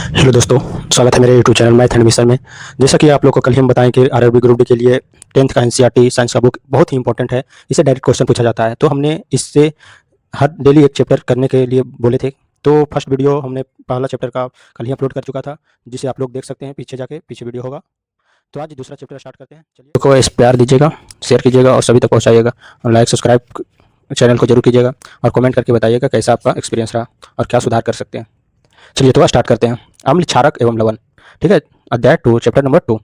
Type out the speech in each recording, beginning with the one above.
Hello दोस्तों, स्वागत है मेरे YouTube channel math and mission में। जैसा कि आप लोग को कल ही हम बताएं कि आरआरबी ग्रुप डी के लिए 10th का एनसीईआरटी साइंस का बुक बहुत ही इंपॉर्टेंट है। इससे डायरेक्ट क्वेश्चन पूछा जाता है, तो हमने इससे हर डेली एक चैप्टर करने के लिए बोले थे। तो फर्स्ट वीडियो हमने पहला चैप्टर का कल ही अपलोड कर चुका था, जिसे आप लोग देख सकते हैं पीछे जाके, पीछे वीडियो होगा। तो आज दूसरा चैप्टर स्टार्ट करते हैं। चलिए को इस प्यार दीजिएगा, शेयर कीजिएगा और सभी तक पहुँचाइएगा, और लाइक सब्सक्राइब चैनल को जरूर कीजिएगा, और कमेंट करके बताइएगा कैसा आपका एक्सपीरियंस रहा और क्या सुधार कर सकते हैं। चलिए तो स्टार्ट करते हैं। अम्ल, क्षारक एवं लवण। ठीक है, अध्याय 2 चैप्टर नंबर 2।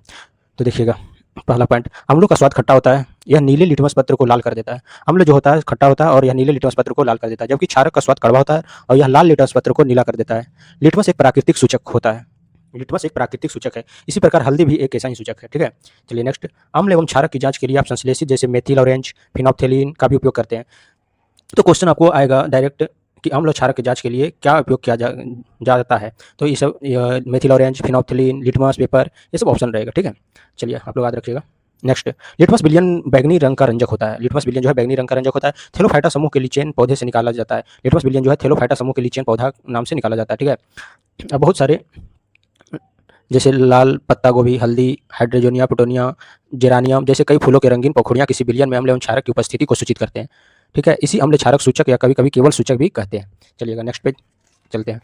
तो देखिएगा, पहला पॉइंट, अम्लों का स्वाद खट्टा होता है, यह नीले लिटमस पत्र को लाल कर देता है। अम्ल जो होता है खट्टा होता है और यह नीले लिटमस पत्र को लाल कर देता है, जबकि क्षारक का स्वाद कड़वा होता है और यह लाल लिटमस पत्र को नीला कर देता है। लिटमस एक प्राकृतिक सूचक होता है, लिटमस एक प्राकृतिक सूचक है। इसी प्रकार हल्दी भी एक ऐसा ही सूचक है। ठीक है, चलिए नेक्स्ट। अम्ल एवं क्षारक की जांच के लिए आप संश्लेषित जैसे मेथिल ऑरेंज, फिनोप्थेलिन का भी उपयोग करते हैं। तो क्वेश्चन आपको आएगा डायरेक्ट कि अम्ल और क्षारक की जांच के लिए क्या उपयोग किया जाता है। तो ये सब मेथिल ऑरेंज, फिनोप्थेलिन, लिटमस पेपर, ये सब ऑप्शन रहेगा। ठीक है, चलिए आप लोग याद रखिएगा। नेक्स्ट, लिटमस विलियन बैगनी रंग का रंजक होता है। लिटमस विलियन जो है बैगनी रंग का रंजक होता है। थैलोफाइटा समूह के लीचेन पौधे से निकाला जाता है। लिटमस विलियन जो है थैलोफाइटा समूह के लीचेन पौधा नाम से निकाला जाता है। ठीक है, अब बहुत सारे जैसे लाल पत्ता गोभी, हल्दी, हाइड्रोजोनिया, पुटोनिया, जेरानियम जैसे कई फूलों के रंगीन पंखुड़ियां किसी विलियन में अम्ल एवं क्षारक की उपस्थिति को सूचित करते हैं। ठीक है, इसी अम्ल क्षारक सूचक या कभी कभी केवल सूचक भी कहते हैं। चलिएगा नेक्स्ट पेज चलते हैं।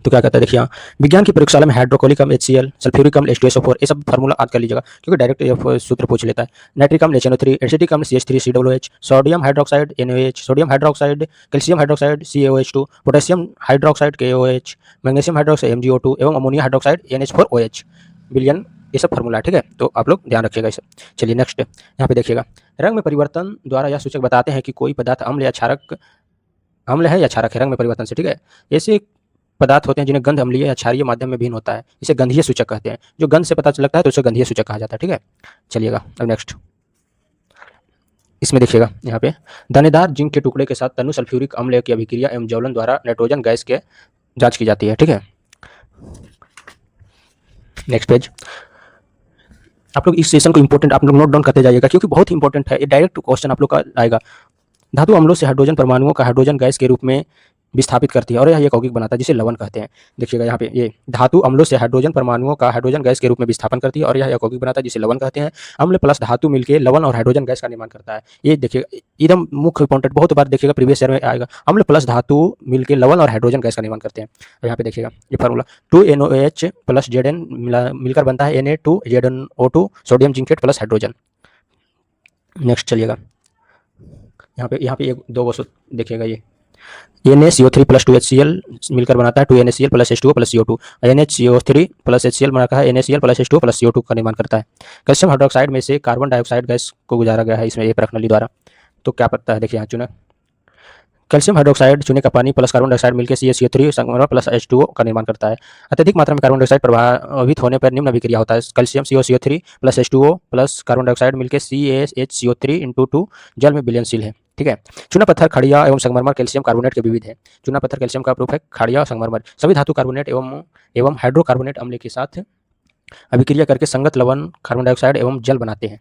तो क्या कहता है, देखिए विज्ञान की प्रयोगशाला में हाइड्रोक्लोरिक अम्ल HCl, सल्फ्यूरिक अम्ल H2SO4, ये सब फार्मूला याद कर लीजिएगा क्योंकि डायरेक्ट ये सूत्र पूछ लेता है। नाइट्रिक अम्ल HNO3, एसिटिक अम्ल CH3COOH, sodium hydroxide NaOH, sodium hydroxide, calcium hydroxide CaOH2, potassium hydroxide KOH, magnesium hydroxide MgO2 एवं अमोनिया हाइड्रोक्साइड NH4OH विलियन, ये सब फार्मूला है। ठीक है, तो आप लोग ध्यान रखिएगा इसे। चलिए नेक्स्ट, यहाँ पे देखिएगा, रंग में परिवर्तन द्वारा यह सूचक बताते हैं कि कोई पदार्थ अम्ल है या क्षारक है। रंग में परिवर्तन से, ठीक है, ऐसे पदार्थ होते हैं जिन्हें गंध अम्लीय या क्षारीय माध्यम में भिन्न होता है, इसे गंधीय सूचक कहते हैं। जो गंध से पता लगता है तो उसे गंधीय सूचक कहा जाता है। ठीक है, चलिएगा अब नेक्स्ट, इसमें देखिएगा यहाँ पे दानेदार जिंक के टुकड़े के साथ तनु सल्फ्यूरिक अम्ल की अभिक्रिया एवं ज्वलन द्वारा नाइट्रोजन गैस के जांच की जाती है। ठीक है, नेक्स्ट पेज। आप लोग इस सेशन को इंपॉर्टेंट आप लोग नोट डाउन करते जाइएगा क्योंकि बहुत ही इंपॉर्टेंट है। ये डायरेक्ट क्वेश्चन आप लोग का आएगा। धातु अम्लों से हाइड्रोजन परमाणुओं का हाइड्रोजन गैस के रूप में विस्थापित करती है और यह यौगिक बनाता है जिसे लवण कहते हैं। देखिएगा यहाँ पे, ये धातु अम्लों से हाइड्रोजन परमाणुओं का हाइड्रोजन गैस के रूप में विस्थापन करती है और यह यौगिक बनाता है जिसे लवण कहते हैं। अम्ल प्लस धातु मिलकर लवण और हाइड्रोजन गैस का निर्माण करता है। ये देखिएगा एकदम मुख्य इंपॉर्टेंट, बहुत बार देखिएगा प्रीवियस ईयर में आएगा। अम्ल प्लस धातु मिलकर लवण और हाइड्रोजन गैस का निर्माण करते हैं। और यहाँ पे देखिएगा ये फार्मूला 2NOH प्लस Zn मिलकर बनता है Na2ZnO2 sodium zincate plus hydrogen. Next चलिएगा, यहाँ पे एक दो वस्तु देखिएगा, ये NaCO3 प्लस 2HCl मिलकर बनाता है 2NaCl plus H2O plus CO2। NaCO3 plus HCl बनाता है NaCl plus H2O plus CO2 का निर्माण करता है। कैल्शियम हाइड्रोक्साइड में से कार्बन डाइऑक्साइड गैस को गुजारा गया है इसमें ये प्रश्नावली द्वारा। तो क्या पता है, देखिए यहाँ चुना कैल्शियम हाइड्रोक्साइड चूने का पानी प्लस कार्बन डाइऑक्साइड मिलकर CaCO3 संगमरमर प्लस H2O का निर्माण करता है। अत्यधिक मात्रा में कार्बन डाइऑक्साइड प्रभावित होने पर निम्न अभिक्रिया होता है। Calcium CO3 plus H2O plus carbon dioxide मिलकर CaHCO3 जल में विलयनशील है। ठीक है, चूना पत्थर, खड़िया एवं संगमरमर कैल्शियम कार्बोनेट के विविध है। चूना पत्थर कैल्शियम का प्रूफ है, खड़िया संगमरमर सभी धातु कार्बोनेट एवं हाइड्रोकार्बोनेट अम्ल के साथ अभिक्रिया करके संगत लवण, कार्बन डाइऑक्साइड एवं जल बनाते हैं।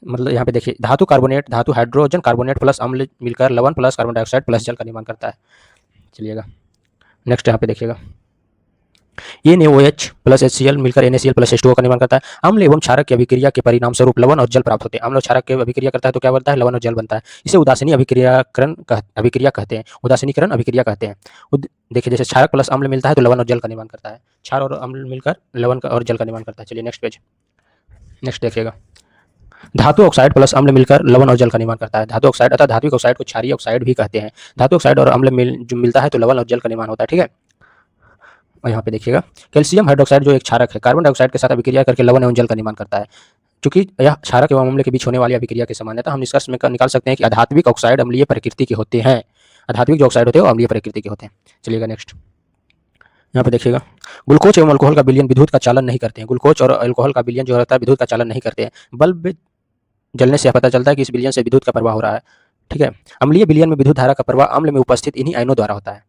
मतलब यहाँ पे देखिए धातु कार्बोनेट, धातु हाइड्रोजन कार्बोनेट प्लस अम्ल मिलकर लवण प्लस कार्बन डाइऑक्साइड प्लस जल का निर्माण करता है। चलिएगा नेक्स्ट, यहाँ पे देखिएगा NaOH प्लस HCl मिलकर NaCl प्लस H2O का निर्माण करता है। अम्ल एवं क्षारक की अभिक्रिया के परिणाम स्वरूप लवण और जल प्राप्त होते हैं। अम्ल और क्षारक की अभिक्रिया करता है तो क्या बनता है, लवण और जल बनता है। इसे उदासीनी अभिक्रिया कहते हैं, उदासीनीकरण अभिक्रिया कहते हैं। देखिए जैसे क्षारक प्लस अम्ल मिलता है तो लवण और जल का निर्माण करता है, क्षार और अम्ल मिलकर लवण और जल का निर्माण करता है। चलिए नेक्स्ट पेज, नेक्स्ट देखिएगा, धातु ऑक्साइड प्लस अम्ल मिलकर लवण और जल का निर्माण करता है। धातु ऑक्साइड अर्थात धात्विक ऑक्साइड को क्षारीय ऑक्साइड भी कहते हैं। धातु ऑक्साइड और अम्ल जो मिलता है तो लवण और जल का निर्माण होता है। ठीक है, और यहाँ पे देखिएगा कैल्शियम हाइड्रोक्साइड जो एक क्षारक है, कार्बन डाइऑक्साइड के साथ अभिक्रिया करके लवण एवं जल का निर्माण करता है। चूंकि यह क्षारक एवं अम्ल के बीच होने वाली अभिक्रिया की सामान्यता हम निष्कर्ष में निकाल सकते हैं कि अधात्विक ऑक्साइड अम्लीय प्रकृति के होते हैं। अधात्विक जो ऑक्साइड होते हैं वो अम्लीय प्रकृति के होते हैं। चलिएगा नेक्स्ट, यहाँ पे देखिएगा ग्लूकोज एवं अल्कोहल का विलयन विद्युत का चालन नहीं करते हैं। ग्लूकोज और अल्कोहल का विलयन जो रहता है विद्युत का चालन नहीं करते हैं। बल्ब जलने से पता चलता है कि इस विलयन से विद्युत का प्रवाह हो रहा है। ठीक है, अम्लीय विलयन में विद्युत धारा का प्रवाह अम्ल में उपस्थित इन्हीं आयनों द्वारा होता है।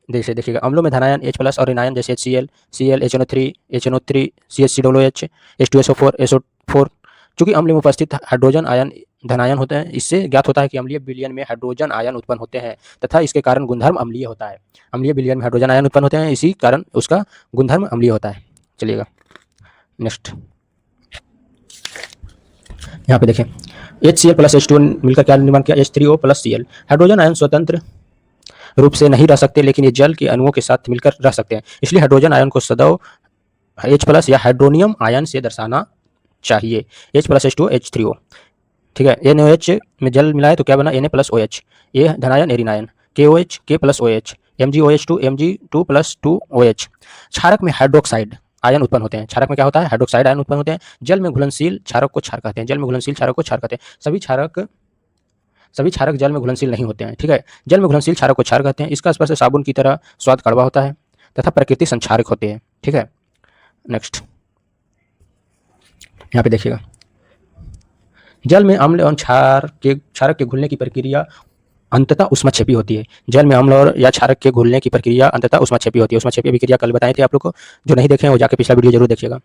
जैसे देखिएगा अम्लों में धनायन H प्लस और ऋणायन जैसे HCl, Cl, HNO3, CH3, COOH, H2SO4, SO4। चूंकि अम्ल में उपस्थित हाइड्रोजन आयन धनायन होते हैं। इससे ज्ञात होता है कि अम्लीय विलयन में हाइड्रोजन आयन उत्पन्न होते हैं तथा इसके कारण गुणधर्म अम्लीय होता है। अम्लीय विलयन में हाइड्रोजन आयन उत्पन्न होते हैं, इसी कारण उसका गुणधर्म अम्लीय होता है। चलिएगा नेक्स्ट, यहाँ पे देखें HCl प्लस H2 मिलकर क्या निर्माण किया, H3O plus Cl। Hydrogen ion स्वतंत्र रूप से नहीं रह सकते, लेकिन ये जल के अणुओं के साथ मिलकर रह सकते हैं। इसलिए हाइड्रोजन आयन को सदैव H प्लस या हाइड्रोनियम आयन से दर्शाना चाहिए। H प्लस H2O H3O, ठीक है। NaOH में जल मिलाए तो क्या बना, Na प्लस OH, ये धनायन एरिन आयन, KOH K plus OH, MgOH2 Mg2 plus 2OH। क्षारक में हाइड्रोक्साइड आयन उत्पन्न होते हैं। क्षारक में क्या होता है, हाइड्रोक्साइड आयन उत्पन्न होते हैं। जल में घुलनशील क्षारक को क्षार कहते हैं। जल में घुलनशील क्षारक को क्षार कहते हैं। सभी क्षारक जल में घुलनशील नहीं होते हैं, ठीक है। जल में घुलनशील क्षारक को क्षार कहते हैं। इसका स्पर्श साबुन की तरह स्वाद कड़वा होता है तथा प्रकृति संक्षारक होते हैं, ठीक है। नेक्स्ट, यहाँ पे देखिएगा, जल में अम्ल और क्षारक के घुलने की प्रक्रिया अंततः उष्माक्षेपी होती है। जल में अम्ल और या क्षारक के घुलने की प्रक्रिया अंततः उष्माक्षेपी होती है। उष्माक्षेपी अभिक्रिया कल बताए थे आप लोग को, जो नहीं देखे हैं वो जाके पिछला वीडियो जरूर देखिएगा।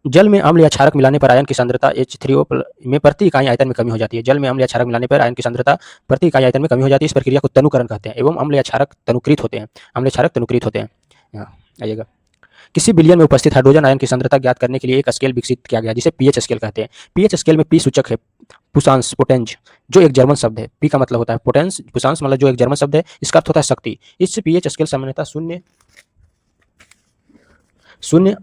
जल में अम्ल या क्षारक मिलाने पर आयन की सांद्रता H3O में प्रति इकाई आयतन में कमी हो जाती है। जल में अम्ल या क्षारक मिलाने पर आयन की सांद्रता प्रति इकाई आयतन में कमी हो जाती है। इस प्रक्रिया को तनुकरण कहते हैं एवं अम्ल या क्षारक तनुकृत होते हैं। अम्ल क्षारक तनुकृत होते हैं। यहाँ आइएगा, किसी विलयन में उपस्थित हाइड्रोजन आयन की सांद्रता ज्ञात करने के लिए एक स्केल विकसित किया गया जिसे पीएच स्केल कहते हैं। पीएच स्केल में पी सूचक है पुषांश, पोटेंज, जो एक जर्मन शब्द है। पी का मतलब होता है पोटेंस, पुषांश मतलब जो एक जर्मन शब्द है, इसका अर्थ होता है शक्ति। इससे पीएच स्केल सामान्यतः शून्य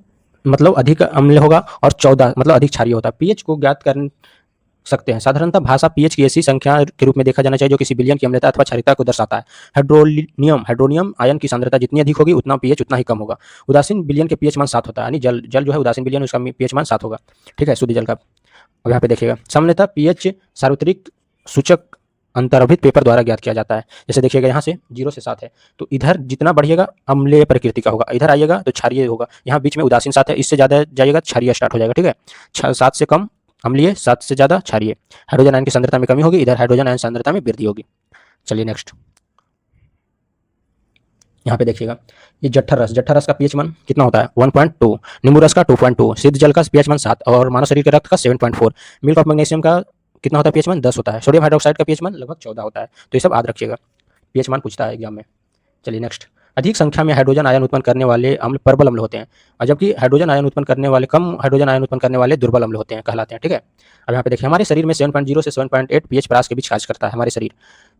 मतलब अधिक अम्ल होगा और 14 मतलब अधिक क्षारीय होता है। पीएच को ज्ञात कर सकते हैं। साधारणतः भाषा पीएच की ऐसी संख्या के रूप में देखा जाना चाहिए जो किसी विलयन की अम्लता अथवा क्षारीयता को दर्शाता है। हाइड्रोनियम आयन की सांद्रता जितनी अधिक होगी उतना पीएच उतना ही कम होगा। उदासीन विलयन के पीएच मान 7 होता है, यानी जल जो है उदासीन विलयन उसका पीएच मान 7 होगा, ठीक है, शुद्ध जल का। अब यहाँ पे देखिएगा, सामान्यतः पीएच सार्वत्रिक सूचक अंतर्भित पेपर द्वारा ज्ञात किया जाता है। जैसे देखिएगा यहाँ से 0 से 7 है, तो इधर जितना बढ़िएगा अम्लीय प्रकृति का होगा, इधर आइएगा तो क्षारीय होगा। यहाँ बीच में उदासीन 7 है, इससे ज़्यादा जाइएगा क्षारीय स्टार्ट हो जाएगा, ठीक है। 7 से कम अम्लीय, 7 से ज़्यादा क्षारीय। हाइड्रोजन आयन की सांद्रता में कमी होगी, इधर हाइड्रोजन आयन सांद्रता में वृद्धि होगी। चलिए नेक्स्ट, यहाँ पे देखिएगा, ये जठर रस का पीएच मान कितना होता है 1.2, नींबू रस का 2.2, सिद्ध जल का पीएच मान 7 और मानव शरीर के रक्त का 7.4। मिल्क ऑफ मैग्नीशियम का कितना होता है पीएच मान 10 होता है। सोडियम हाइड्रोक्साइड का पीएच मान लगभग 14 होता है। तो ये सब याद रखिएगा, पीएच मान पूछता है एग्जाम में। चलिए नेक्स्ट, अधिक संख्या में हाइड्रोजन आयन उत्पन्न करने वाले अम्ल प्रबल अम्ल होते हैं, और जबकि हाइड्रोजन आयन उत्पन्न करने वाले कम हाइड्रोजन आयन उत्पन्न करने वाले दुर्बल अम्ल होते हैं, कहलाते हैं, ठीक है। अब यहाँ पे देखिए, हमारे शरीर में 7.0 से 7.8 पीएच परास के बीच कार्य करता है हमारे शरीर।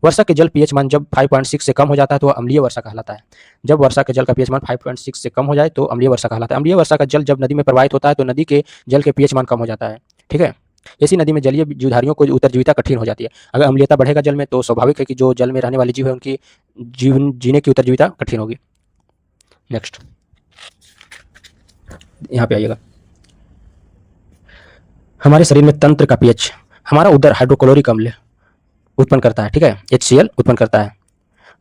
वर्षा के जल पीएच मान जब 5.6 से कम हो जाता है तो अम्लीय वर्षा कहलाता है। जब वर्षा के जल का पीएच मान 5.6 से कम हो जाए तो अम्लीय वर्षा कहलाता है। अम्लीय वर्षा का जल जब नदी में प्रवाहित होता है तो नदी के जल के पीएच मान कम हो जाता है, ठीक है। ऐसी नदी में जलीय जीवधारियों को उत्तरजीविता कठिन हो जाती है। अगर अम्लीयता बढ़ेगा जल में तो स्वाभाविक है कि जो जल में रहने वाले जीव है उनकी जीवन जीने की उत्तरजीविता कठिन होगी। नेक्स्ट, यहाँ पे आइएगा, हमारे शरीर में तंत्र का पीएच, हमारा उदर हाइड्रोक्लोरिक अम्ल उत्पन्न करता है, ठीक है, HCl उत्पन्न करता है।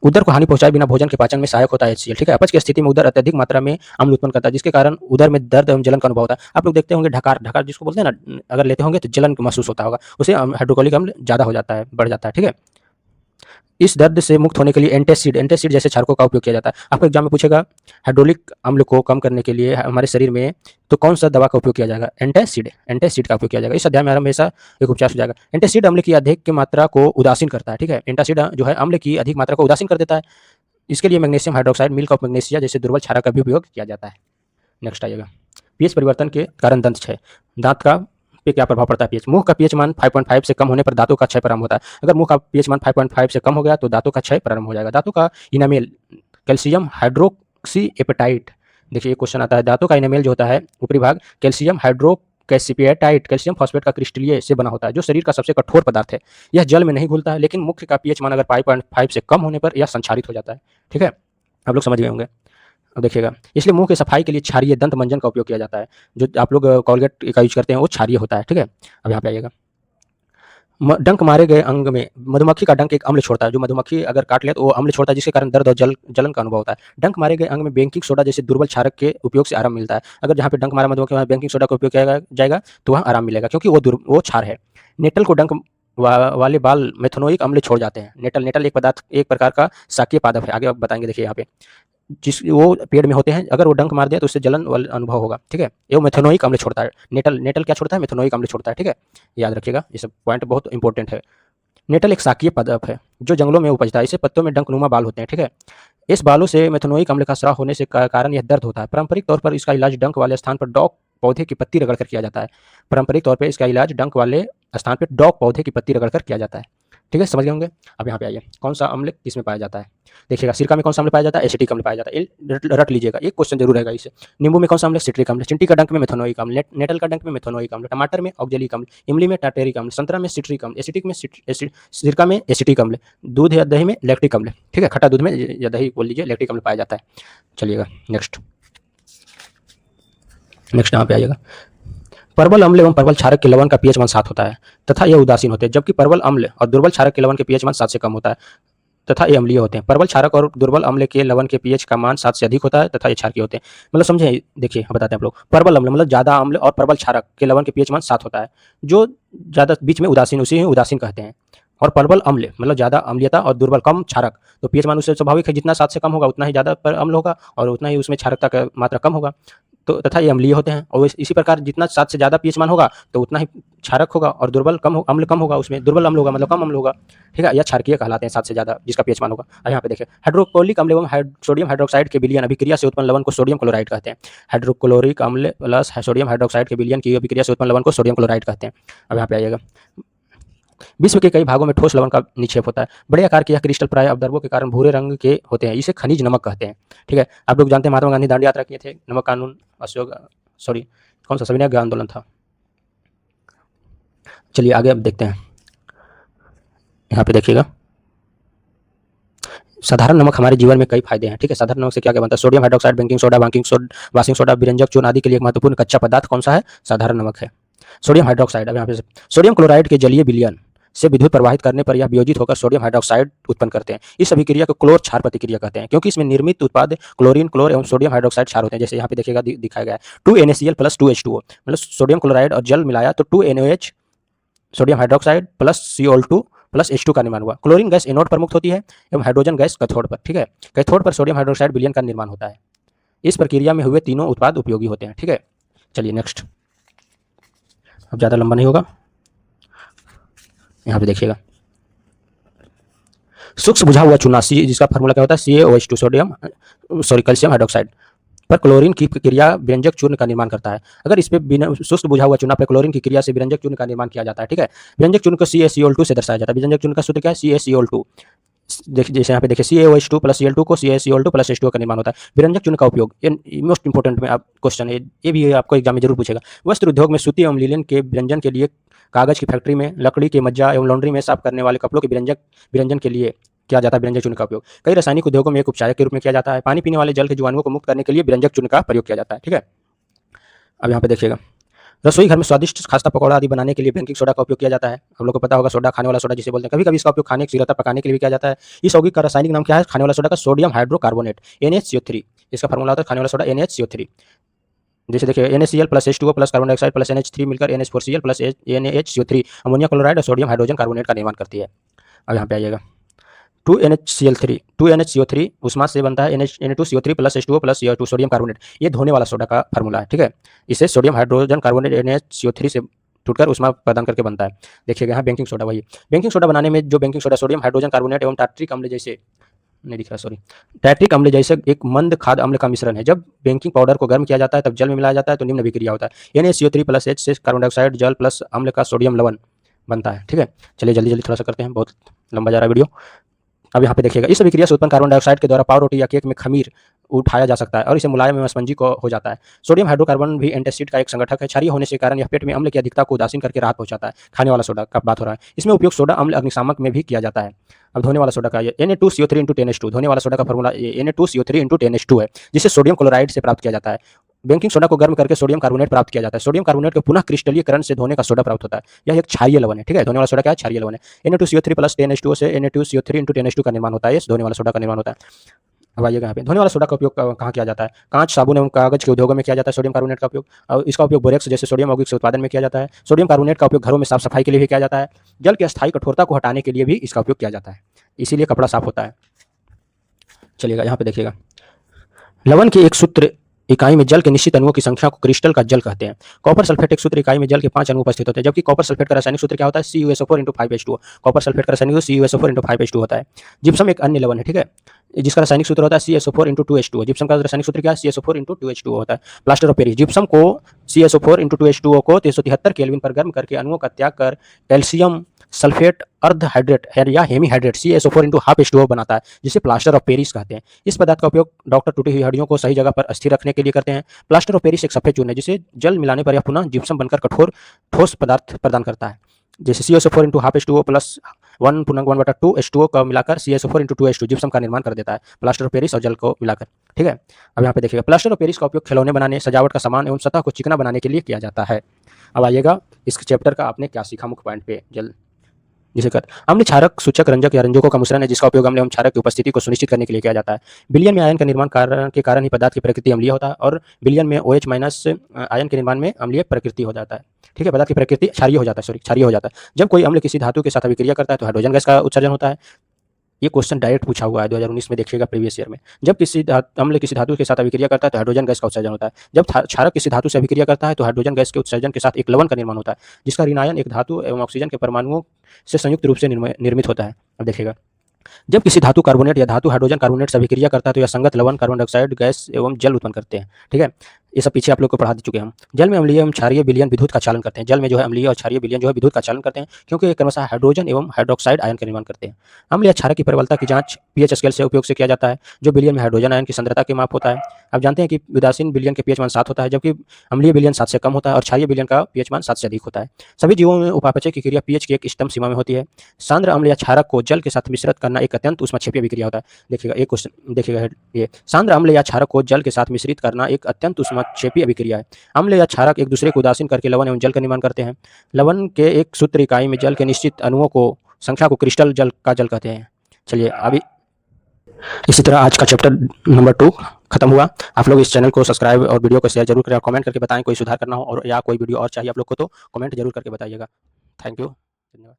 उदर को हानि पहुंचाए बिना भोजन के पाचन में सहायक होता है HCl, ठीक है। अपच की स्थिति में उदर अत्यधिक मात्रा में अम्ल उत्पन्न करता है, जिसके कारण उदर में दर्द एवं जलन का अनुभव होता है। आप लोग देखते होंगे ढकार जिसको बोलते हैं ना, अगर लेते होंगे तो जलन महसूस होता होगा, उसे हाइड्रोक्लोरिक अम्ल ज़्यादा हो जाता है, बढ़ जाता है, ठीक है। इस दर्द से मुक्त होने के लिए एंटासिड जैसे क्षारकों का उपयोग किया जाता है। आपको एग्जाम में पूछेगा हाइड्रोलिक अम्ल को कम करने के लिए हमारे शरीर में तो कौन सा दवा का उपयोग किया जाएगा, एंटासिड का उपयोग किया जाएगा। इस अध्याय में हमेशा एक उपचार हो जाएगा। एंटासिड अम्ल की अधिक मात्रा को उदासीन करता है, ठीक है। एंटासिड जो है अम्ल की अधिक मात्रा को उदासीन कर देता है। इसके लिए magnesium hydroxide, milk of magnesia जैसे दुर्बल क्षारक का भी उपयोग किया जाता है। नेक्स्ट आइएगा, पीएच परिवर्तन के कारण दंत क्षय, दांत का पे क्या प्रभाव पड़ता है पीएच। मुंह का पीएच मान 5.5 से कम होने पर दांतों का क्षय प्रारंभ होता है। अगर मुंह का पीएच मान 5.5 से कम हो गया तो दांतों का क्षय प्रारंभ हो जाएगा। दांतों का इनामेल कैल्शियम हाइड्रोक्सी एपेटाइट, देखिए क्वेश्चन आता है, दांतों का इनामेल जो होता है ऊपरी भाग कैल्शियम हाइड्रोक्सीपेटाइट कैल्शियम फॉस्फेट का क्रिस्टलीय से बना होता है, जो शरीर का सबसे कठोर पदार्थ है। यह जल में नहीं घुलता है, लेकिन मुख्य का पीएच मान अगर 5.5 से कम होने पर यह संक्षारित हो जाता है, ठीक है। आप लोग समझ गए होंगे। अब देखिएगा, इसलिए मुंह की सफाई के लिए क्षारीय दंत मंजन का उपयोग किया जाता है। जो आप लोग कॉलगेट का यूज करते हैं वो क्षारीय होता है, ठीक है। अब यहाँ पे आइएगा, डंक मारे गए अंग में मधुमक्खी का डंक एक अम्ल छोड़ता है। जो मधुमक्खी अगर काट ले तो वो अम्ल छोड़ता है, जिसके कारण दर्द और जलन का अनुभव होता है। डंक मारे गए अंग में बेकिंग सोडा जैसे दुर्बल क्षारक के उपयोग से आराम मिलता है। अगर जहाँ पे डंक मारा मधुमक्खी वहाँ बेकिंग सोडा का उपयोग किया जाएगा तो वहाँ आराम मिलेगा, क्योंकि वो क्षार है। नेटल को डंक वाले बाल मेथनोइक अम्ल छोड़ जाते हैं। नेटल एक प्रकार का शाकीय पादप है, आगे आप बताएंगे, देखिए यहाँ पे जिस वो पेड़ में होते हैं, अगर वो डंक मार दिया तो उससे जलन वाला अनुभव होगा, ठीक है। ये मेथनोइक अम्ल छोड़ता है, नेटल क्या छोड़ता है, मेथनोइक अम्ल छोड़ता है, ठीक है। याद रखिएगा, ये सब पॉइंट बहुत इंपॉर्टेंट है। नेटल एक शाकीय पादप है जो जंगलों में उपजता है। इसे पत्तों में डंकनुमा बाल होते हैं, ठीक है। इस बालों से मेथनोइक अम्ल का स्राव होने से कारण यह दर्द होता है। पारंपरिक तौर पर इसका इलाज डंक वाले स्थान पर डॉग पौधे की पत्ती रगड़ कर किया जाता है। पारंपरिक तौर पर इसका इलाज डंक वाले स्थान पर डॉग पौधे की पत्ती रगड़ कर किया जाता है, ठीक है। समझ गए होंगे। अब यहाँ पे आइए, कौन सा अम्ल किसमें पाया जाता है। देखिएगा, सिरका में कौन सा अम्ल पाया जाता है, एसिटिक अम्ल पाया जाता है। रट लीजिएगा, एक क्वेश्चन जरूर रहेगा इसे। नींबू में कौन सा अम्ल, सिट्रिक अम्ल। चिंटी का डंक में मेथनोइक अम्ल, नेटल का डंक में मेथनोइक अम्ल, टमाटर में ऑक्जेलिक अम्ल, इमली में टार्टेरिक अम्ल, संतरा में सिट्रिक अम्ल, एसिटिक में सिरका में एसिटिक अम्ल, दूध या दही में लैक्टिक अम्ल, ठीक है। खट्टा दूध में या दही बोल लीजिए, लैक्टिक अम्ल पाया जाता है। चलिएगा नेक्स्ट यहाँ पे आइएगा। परवल अम्ल एवं परवल क्षारक के लवण का पीएच मान 7 होता है तथा यह उदासीन होते हैं, जबकि परवल अम्ल और दुर्बल क्षारक के लवण के पीएच मान 7 से कम होता है तथा ये अम्लीय होते हैं। परवल क्षारक और दुर्बल अम्ल के लवण के पीएच का मान 7 से अधिक होता है तथा ये क्षारकीय होते हैं। मतलब समझे, देखिए बताते हैं आप लोग। परवल अम्ल मतलब ज्यादा अम्ल और परवल क्षारक के लवण के पीएच मान 7 होता है, जो ज्यादा बीच में उदासीन, उसी उदासीन कहते हैं। और परवल अम्ल मतलब ज्यादा अम्लीयता और दुर्बल कम क्षारक, तो पीएच मान उससे स्वाभाविक है, जितना 7 से कम होगा उतना ही ज्यादा पर अम्ल होगा और उतना ही उसमें क्षारकता का मात्रा कम होगा, तो तथा ये अम्लीय होते हैं। और इसी प्रकार जितना 7 से ज़्यादा पीएच मान होगा तो उतना ही क्षारक होगा और दुर्बल अम्ल कम होगा, उसमें दुर्बल अम्ल होगा मतलब कम अम्ल होगा, ठीक है। यह क्षारकीय कहलाते हैं 7 से ज़्यादा जिसका पीएच मान होगा। अब यहाँ पे देखिए, हाइड्रोक्लोरिक अम्ल एवं सोडियम हाइड्रोक्साइड के विलयन अभिक्रिया से उत्पन्न लवण को सोडियम क्लोराइड कहते हैं। हाइड्रोक्लोरिक अम्ल प्लस सोडियम हाइड्रोक्साइड के विलयन की अभिक्रिया से उत्पन्न लवण को सोडियम क्लोराइड कहते हैं। अब यहाँ पे आइएगा, विश्व के कई भागों में ठोस लवण का निक्षेप होता है। बड़े आकार के यह क्रिस्टल प्राय अवदर्भों के कारण भूरे रंग के होते हैं। इसे खनिज नमक कहते हैं, ठीक है। आप लोग जानते हैं महात्मा गांधी दांडी यात्रा किए थे, नमक कानून, अशोक कौन सा सविनय आंदोलन था। चलिए आगे अब देखते हैं। यहाँ पे देखिएगा, साधारण नमक हमारे जीवन में कई फायदे हैं, ठीक है। साधारण नमक से क्या क्या बनता है, sodium hydroxide, baking soda, washing soda, विरंजक चूर्ण आदि के लिए एक महत्वपूर्ण कच्चा पदार्थ कौन सा है, साधारण नमक है। सोडियम हाइड्रोक्साइड, अब यहाँ पे सोडियम क्लोराइड के जलीय विलयन से विद्युत प्रवाहित करने पर यह वियोजित होकर सोडियम हाइड्रोक्साइड उत्पन्न करते हैं। इस अभिक्रिया को क्लोर क्षार प्रतिक्रिया कहते हैं, क्योंकि इसमें निर्मित उत्पाद क्लोरीन, क्लोर एवं सोडियम हाइड्रोक्साइड क्षार होते हैं। जैसे यहाँ पे देखिएगा दिखाया गया है 2NaCl प्लस 2H2O, मतलब सोडियम क्लोराइड और जल मिलाया तो 2NaOH sodium hydroxide plus CO2 plus H2 का निर्माण हुआ। क्लोरीन गैस एनोड पर मुक्त होती है एवं हाइड्रोजन गैस कैथोड पर, ठीक है। कैथोड पर सोडियम हाइड्रोक्साइड विलयन का निर्माण होता है। इस प्रक्रिया में हुए तीनों उत्पाद उपयोगी होते हैं, ठीक है। चलिए नेक्स्ट, अब ज़्यादा लंबा नहीं होगा। यहाँ पे देखिएगा, सूक्ष्म बुझा हुआ चूना जिसका फार्मूला क्या होता है, CaOH2 कैल्शियम हाइड्रोक्साइड पर क्लोरीन की क्रिया व्यंजक चूर्ण का निर्माण करता है। अगर इस पे बिना शुष्क बुझा हुआ चूना पर क्लोरीन की क्रिया से व्यंजक चूर्ण का निर्माण किया जाता है, ठीक है। व्यंजक चूर्ण को CaCl2 से दर्शाया जाता है। व्यंजक चूर्ण का सूत्र क्या है, CaCl2। देखिए जैसे यहाँ पे देखिए, CaOH2 प्लस Cl2 को CaCl2 प्लस H2 का निर्माण होता है। व्यंजक चूर्ण का उपयोग, ये मोस्ट इंपोर्टेंट में आप क्वेश्चन है, ये भी आपको एग्जाम में जरूर पूछेगा। वस्त्र उद्योग में सूती एवं लिनन के व्यंजन के लिए, कागज की फैक्ट्री में लकड़ी के मज्जा एवं लॉन्ड्री में साफ करने वाले कपड़ों के व्यंजन के लिए किया जाता है व्यंजक चूर्ण का उपयोग। कई रासायनिक उद्योगों में एक उपचार के रूप में किया जाता है। पानी पीने वाले जल के जीवाणुओं को मुक्त करने के लिए व्यंजक चूर्ण का प्रयोग किया जाता है, ठीक है। अब यहाँ पे देखिएगा, रसोई घर में स्वादिष्ट खास्ता पकौड़ा आदि बनाने के लिए बेकिंग सोडा का उपयोग किया जाता है। हम लोग को पता होगा, सोडा खाने वाला सोडा जिसे बोलते हैं। कभी कभी इसका उपयोग खाने की शीतलता पकाने के लिए भी किया जाता है। इस यौगिक का रासायनिक नाम क्या है, खाने वाला सोडा का सोडियम हाइड्रोकार्बोनेट NaCO3। इसका फार्मूला होता है खाने वाला सोडा NaCO3। जैसे देखिए, NaCl plus H2O plus carbon dioxide plus NH3 मिलकर NH4Cl plus NaHCO3 ammonia chloride और सोडियम हाइड्रोजन कार्बोनेट का निर्माण करती है। अब यहाँ पे आइएगा, 2NaCl3 उष्मा से बनता है Na2CO3 plus H2O plus Cl2 sodium carbonate. ये धोने वाला सोडा का फार्मूला है, ठीक है। इसे सोडियम हाइड्रोजन कार्बोनेट NaCO3 से टूटकर उष्मा प्रदान करके बनता है। देखिएगा यहाँ बेकिंग सोडा, वही बेकिंग सोडा बनाने में जो baking soda sodium hydrogen carbonate एवं टार्ट्रिक अम्ल जैसे नहीं दिख रहा, सॉरी, टैट्रिक अम्ल जैसे एक मंद खाद्य अम्ल का मिश्रण है। जब बेकिंग पाउडर को गर्म किया जाता है तब जल में मिलाया जाता है तो निम्न अभिक्रिया होता है। NaCO3 प्लस H से कार्बन डाइऑक्साइड जल प्लस अम्ल का सोडियम लवण बनता है, ठीक है। चलिए जल्दी जल्दी थोड़ा सा करते हैं, बहुत लंबा जा रहा है वीडियो। अब यहाँ पे देखिएगा, इस अभिक्रिया से उत्पन्न कार्बन डाइऑक्साइड के द्वारा पाव रोटी या केक में खमीर उठाया जा सकता है और इसे मुलायम एवं स्पंजी को हो जाता है। सोडियम हाइड्रोकार्बन भी एंटासिड का एक संगठक है। क्षारीय होने के कारण यह पेट में अम्ल की अधिकता को उदासीन करके राहत पहुंचाता है। खाने वाला सोडा का बात हो रहा है, इसमें उपयोग सोडा अम्ल अग्निशामक में भी किया जाता है। अब धोने वाला सोडा का Na2CO3 × 10H2, धोने वाला सोडा का फॉर्मूला Na2CO3 × 10H2 है, जिसे सोडियम क्लोराइड से प्राप्त किया जाता है। बेकिंग सोडा को गर्म करके सोडियम कार्बोनेट प्राप्त किया जाता है। सोडियम कार्बोनेट को पुनः क्रिस्टलीकरण से धोने का सोडा प्राप्त होता है। यह एक क्षारीय लवण है, ठीक है। धोने वाला सोडा क्या है, क्षारीय लवण है। Na2CO3 प्लस 10H2O से Na2CO3 × 10H2 का निर्माण होता है। इस धोने वाला सोडा का निर्माण होता है। अब आइएगा यहाँ पे, धोने वाला सोडा का उपयोग कहाँ किया जाता है, कांच, साबुन एवं कागज के उद्योगों में किया जाता है सोडियम कार्बोनेट का उपयोग। और इसका उपयोग बोरेक्स जैसे सोडियम यौगिक से उत्पादन में किया जाता है। सोडियम कार्बोनेट का उपयोग घरों में साफ सफाई के लिए भी किया जाता है। जल की अस्थायी कठोरता को हटाने के लिए भी इसका उपयोग किया जाता है, इसीलिए कपड़ा साफ होता है। चलिएगा यहाँ पे देखिएगा, लवण के एक सूत्र इकाई में जल के निश्चित अणुओं की संख्या को क्रिस्टल का जल कहते हैं। कॉपर सल्फेट एक सूत्र इकाई में जल के 5 अणु उपस्थित होते हैं, जबकि कॉपर सल्फेट का रासायनिक सूत्र क्या होता है? CuSO4 × 5H2O। कॉपर सल्फेट का रासायनिक सूत्र CuSO4 × 5H2O होता है। जिप्सम एक अन्य लवण है, ठीक है, जिसका रासायनिक सूत्र होता है CSO4 × 2H2O। जिप्सम का रासायनिक सूत्र क्या है? CSO4 × 2H2O होता है। प्लास्टर ऑफ पेरिस जिप्सम को CSO4 × 2H2O को 373 केल्विन पर गर्म करके अणुओं का त्याग कर कैल्शियम सल्फेट अर्ध हाइड्रेट या हेमी हाइड्रेट CSO4 × 1/2H2O बनाता है, जिसे प्लास्टर ऑफ पेरिस कहते हैं। इस पदार्थ का उपयोग डॉक्टर टूटी हुई हड्डियों को सही जगह पर स्थिर रखने के लिए करते हैं। प्लास्टर ऑफ पेरिस एक सफेद चूर्ण है, जिसे जल मिलाने पर यह पुनः जिप्सम बनकर कठोर ठोस पदार्थ प्रदान करता है। जैसे CSO4 × 1/2H2O प्लस 1/2H2O का मिलाकर CSO4 × 2H2 जिप्सम का निर्माण कर देता है, प्लास्टर ऑफ पेरिस और जल को मिलाकर, ठीक है। अब यहाँ पे देखिएगा, प्लास्टर ऑफ पेरिस का उपयोग खिलौने बनाने, सजावट का सामान एवं सतह को चिकना बनाने के लिए किया जाता है। अब आइएगा इस चैप्टर का आपने क्या सीखा मुख्य पॉइंट पे जल जिसे कहते हैं अम्ल क्षारक सूचक रंजक या रंजकों का मिश्रण है, जिसका उपयोग अम्ल एवं क्षारक की उपस्थिति को सुनिश्चित करने के लिए किया जाता है। विलयन में आयन का निर्माण के कारण ही पदार्थ की प्रकृति अम्लीय होता है, और विलयन में OH- आयन के निर्माण में अम्लीय प्रकृति हो जाता है, ठीक है, पदार्थ की प्रकृति क्षारीय हो जाता है, क्षारीय हो जाता है। जब कोई अम्ल किसी धातु के साथ अभिक्रिया करता है तो हाइड्रोजन गैस का उत्सर्जन होता है। ये क्वेश्चन डायरेक्ट पूछा हुआ है 2019 में, देखिएगा प्रीवियस ईयर में। जब अम्ल किसी धातु के साथ अभिक्रिया करता है तो हाइड्रोजन गैस का उत्सर्जन होता है। जब क्षारक किसी धातु से अभिक्रिया करता है तो हाइड्रोजन गैस के उत्सर्जन के साथ एक लवण का निर्माण होता है, जिसका ऋण आयन एक धातु एवं ऑक्सीजन के परमाणुओं से संयुक्त रूप से निर्मित होता है। अब देखिएगा, जब किसी धातु कार्बोनेट या धातु हाइड्रोजन कार्बोनेट से अभिक्रिया करता है तो यह संगत लवण, कार्बन डाइऑक्साइड गैस एवं जल उत्पन्न करते हैं, ठीक है। ये सब पीछे आप लोग को पढ़ा चुके हैं हम। जल में अम्लीय एवं क्षारीय विलयन विद्युत का चालन करते हैं। जल में जो है अम्लीय और क्षारीय विलयन जो है विद्युत का चालन करते हैं, क्योंकि ये क्रमशः हाइड्रोजन एवं हाइड्रोक्साइड आयन का निर्माण करते हैं। अम्ल या क्षारक की प्रबलता की जांच pH स्केल से उपयोग से किया जाता है, जो विलयन में हाइड्रोजन आयन की सांद्रता के माप होता है। आप जानते हैं कि उदासीन विलयन के pH मान 7 होता है, जबकि अम्लीय विलयन 7 से कम होता है, और क्षारीय विलयन का pH मान 7 से अधिक होता है। सभी जीवों में उपापचय की क्रिया pH की एक इष्टतम सीमा में होती है। सांद्र अम्ल या क्षारक को जल के साथ मिश्रित करना एक अत्यंत ऊष्माक्षेपी अभिक्रिया होता है। देखिएगा एक क्वेश्चन, देखिएगा ये सांद्र अम्ल या क्षारक को जल के साथ मिश्रित करना एक अत्यंत ऊष्माक्षेपी अभिक्रिया है। अम्ल या क्षारक एक दूसरे को उदासीन करके लवण एवं जल का निर्माण करते हैं। लवण के एक सूत्र इकाई में जल के निश्चित अणुओं को संख्या को क्रिस्टल जल का जल कहते हैं। चलिए अभी इसी तरह आज का चैप्टर नंबर 2 खत्म हुआ। आप लोग इस चैनल को सब्सक्राइब और वीडियो को शेयर जरूर करें, और कमेंट करके बताएं कोई सुधार करना हो, और या कोई वीडियो और चाहिए आप लोग को तो कमेंट जरूर करके बताइएगा। थैंक यू, धन्यवाद।